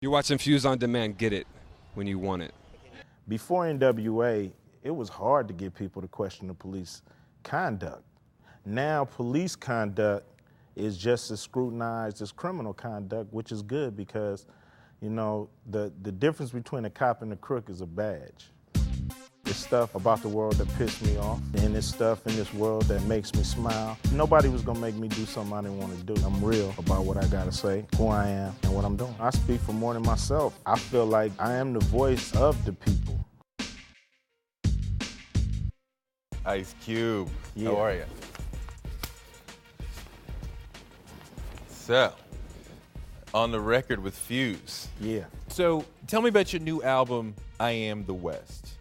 You're watching Fuse on Demand. Get it when you want it. Before NWA, it was hard to get people to question the police conduct. Now, police conduct is just as scrutinized as criminal conduct, which is good because, you know, the difference between a cop and a crook is a badge. It's stuff about the world that pissed me off, and it's stuff in this world that makes me smile. Nobody was gonna make me do something I didn't want to do. I'm real about what I gotta say, who I am, and what I'm doing. I speak for more than myself. I feel like I am the voice of the people. Ice Cube, Yeah. how are you? So, on the record with Fuse. Yeah. So, tell me about your new album, I Am the West.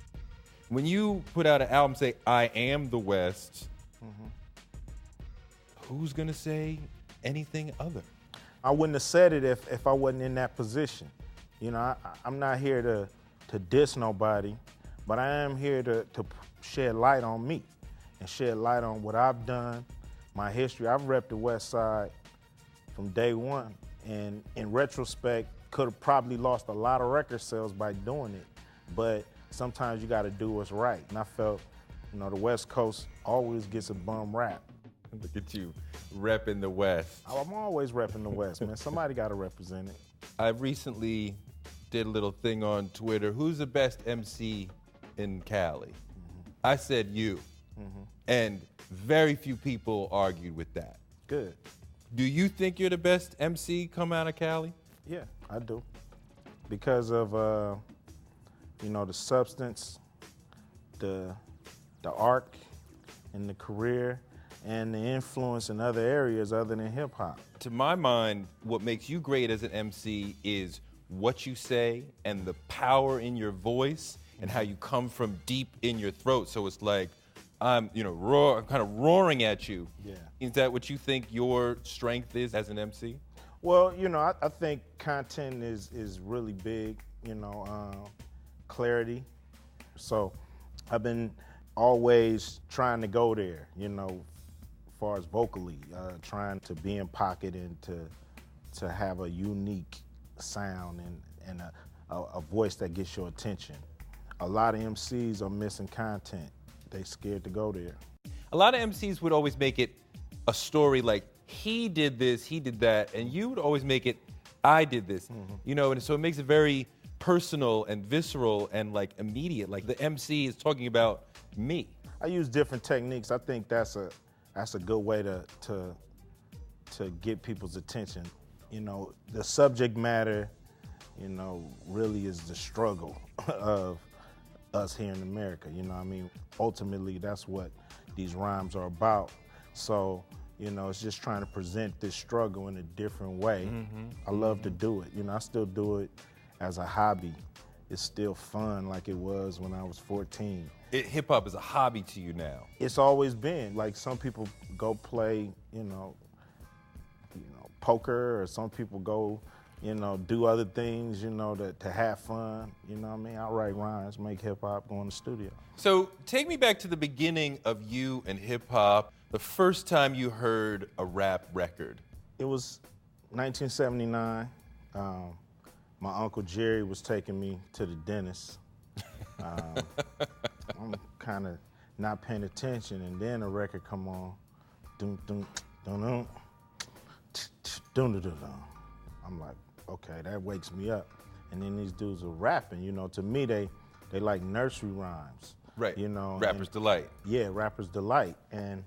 When you put out an album, say, I Am the West, who's gonna say anything other? I wouldn't have said it if I wasn't in that position. You know, I'm not here to diss nobody, but I am here to shed light on me and shed light on what I've done, my history. I've repped the West Side from day one, and in retrospect, could have probably lost a lot of record sales by doing it, but sometimes you gotta do what's right. And I felt, you know, the West Coast always gets a bum rap. Look at you, repping the West. I'm always repping the West, man. Somebody gotta represent it. I recently did a little thing on Twitter. Who's the best MC in Cali? I said you. And very few people argued with that. Good. Do you think you're the best MC come out of Cali? Yeah, I do. Because of, you know, the substance, the arc, and the career, and the influence in other areas other than hip hop. To my mind, what makes you great as an MC is what you say and the power in your voice and how you come from deep in your throat. So it's like I'm, you know, kind of roaring at you. Yeah. Is that what you think your strength is as an MC? Well, you know, I think content is really big, you know, clarity. So I've been always trying to go there, you know, as far as vocally, trying to be in pocket and to have a unique sound and a voice that gets your attention. A lot of MCs are missing content. They scared to go there. A lot of MCs would always make it a story like, he did this, he did that, and you would always make it, I did this, you know, and so it makes it very personal and visceral and like immediate, like the MC is talking about me. I use different techniques. I think that's a good way to get people's attention. You know, the subject matter, you know, really is the struggle of us here in America. You know what I mean? Ultimately, that's what these rhymes are about. So, you know, it's just trying to present this struggle in a different way. I love to do it. You know, I still do it as a hobby. It's still fun like it was when I was 14. Hip hop is a hobby to you now. It's always been. Like some people go play, you know, poker, or some people go, you know, do other things, you know, to have fun. You know what I mean? I write rhymes, make hip hop, go in the studio. So take me back to the beginning of you and hip hop, the first time you heard a rap record. It was 1979. My Uncle Jerry was taking me to the dentist. I'm kind of not paying attention, and then a record come on. Dun, dun, dun, dun, dun, dun, dun, dun. I'm like, okay, that wakes me up. And then these dudes are rapping. You know, to me, they like nursery rhymes. Right. You know, Rapper's Delight. Yeah, Rapper's Delight. And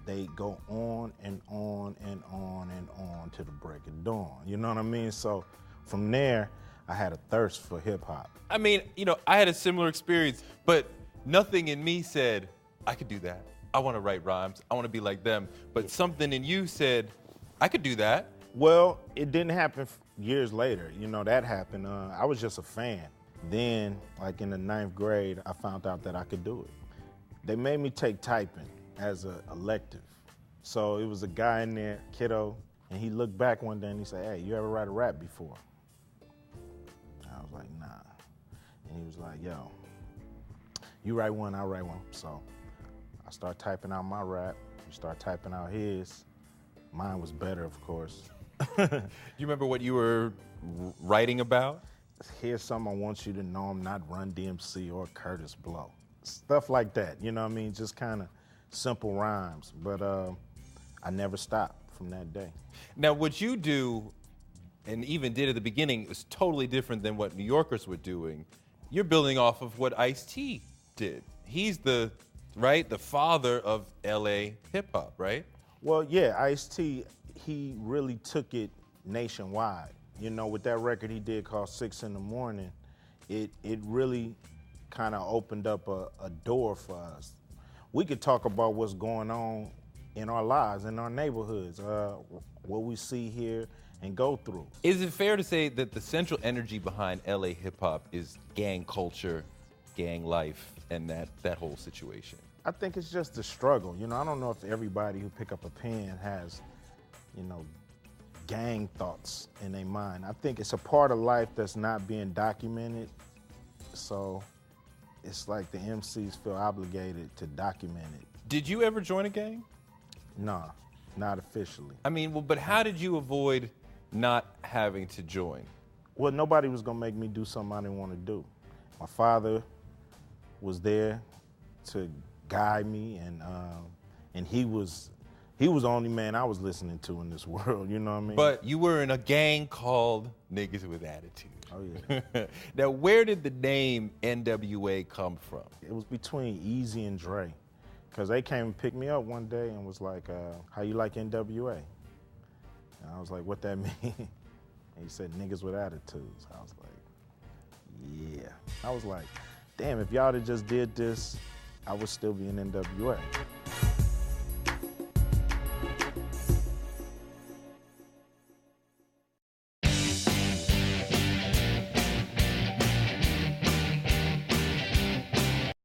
they go on and on and on and on to the break of dawn. You know what I mean? So from there, I had a thirst for hip hop. I mean, you know, I had a similar experience, but nothing in me said, I could do that. I want to write rhymes. I want to be like them. But something in you said, I could do that. Well, it didn't happen years later. You know, that happened. I was just a fan. Then, like in the 9th grade, I found out that I could do it. They made me take typing as an elective. So it was a guy in there, kiddo, and he looked back one day and he said, hey, you ever write a rap before? I was like, nah. And he was like, yo, you write one, I'll write one. So I start typing out my rap. We start typing out his. Mine was better, of course. Do you remember what you were writing about? Here's something I want you to know, I'm not Run DMC or Curtis Blow. Stuff like that, you know what I mean? Just kind of simple rhymes. But I never stopped from that day. Now, what you do, and even did at the beginning, is totally different than what New Yorkers were doing. You're building off of what Ice-T did. He's the father of LA hip hop, right? Well, yeah, Ice-T, he really took it nationwide. You know, with that record he did called 6 in the Morning, it really kind of opened up a door for us. We could talk about what's going on in our lives, in our neighborhoods, what we see here and go through. Is it fair to say that the central energy behind LA hip hop is gang culture, gang life, and that whole situation? I think it's just the struggle. You know, I don't know if everybody who pick up a pen has, you know, gang thoughts in their mind. I think it's a part of life that's not being documented. So it's like the MCs feel obligated to document it. Did you ever join a gang? Nah, not officially. I mean, well, but how did you avoid not having to join? Well, nobody was gonna make me do something I didn't want to do. My father was there to guide me, and he was the only man I was listening to in this world. You know what I mean? But you were in a gang called Niggas with Attitude. Oh yeah. Now, where did the name NWA come from? It was between Easy and Dre, because they came and picked me up one day and was like, how you like NWA? And I was like, what that mean? And he said, Niggas with Attitudes. I was like, yeah. I was like, damn, if y'all had just did this, I would still be in NWA.